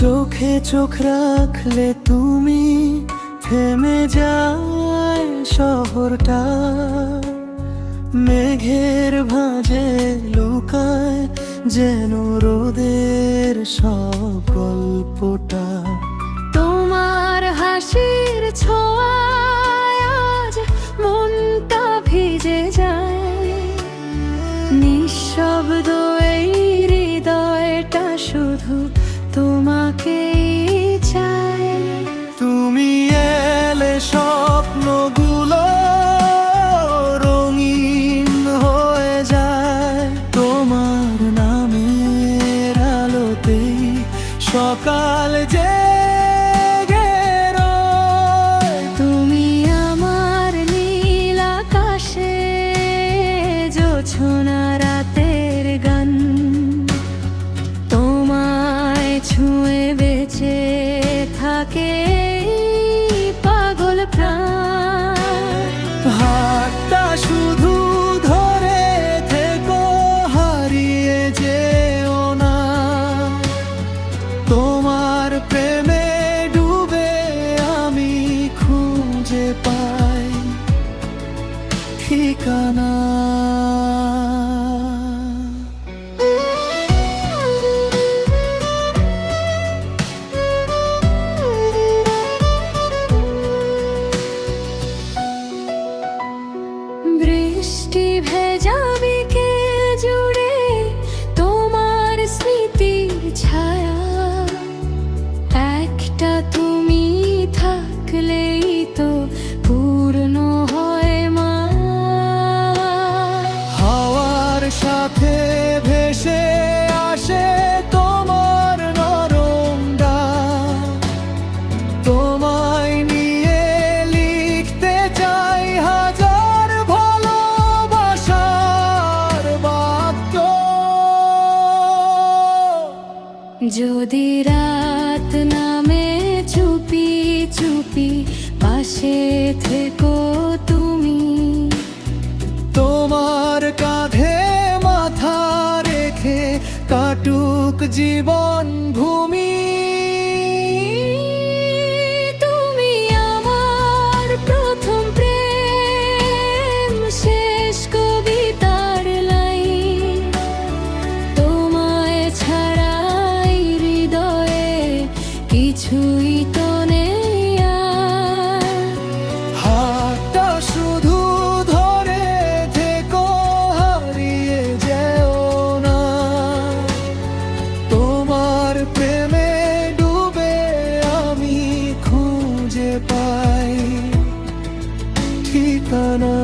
চোখে চোখ রাখলে তুমি থেমে যায় শহরটা, মেঘের ভাঁজে লুকায় যেন রোদের সব গল্পটা। তোমার হাসির ছোঁয়ায় আজ মনটা ভিজে যায়, নিঃশব্দ এই হৃদয়টা শুধু তোমাকেই চায়। তুমি এলে স্বপ্নগুলো রঙিন হয়ে যায়, তোমার নামের আলোতেই সকাল জেগে রয়। তুমি আমার নীল আকাশে জোছনা রাতের গান, তোমায় ছুঁয়ে বেঁচে থাকে পাগল প্রাণ। হাতটা শুধু ধরে থেকো, হারিয়ে যেও না, তোমার প্রেমে ডুবে আমি খুঁজে পাই ঠিকানা। বৃষ্টি ভেজা বিকেল জুড়ে তোমার স্মৃতির ছায়া, একটা তুমি থাকলেই তো পূর্ণ হয় মা। হাওয়ার সাথে ভেসে আসে তোমার নরম ডাক, তোমায় নিয়ে লিখতে চাই হাজার ভালোবাসার বাক্য। যদি রাত নামে চুপি চুপি পাশে থেকো তুমি, তোমার কাঁধে মাথা রেখে কাটুক জীবন ভূমি। তুমি আমার প্রথম প্রেম, শেষ কবিতার লাইন, তোমায় ছাড়াই হৃদয়ে কিছুই তো নেই আর। হাতটা শুধু ধরে থেকো, হারিয়ে যেও না, তোমার প্রেমে ডুবে আমি খুঁজে পাই ঠিকানা।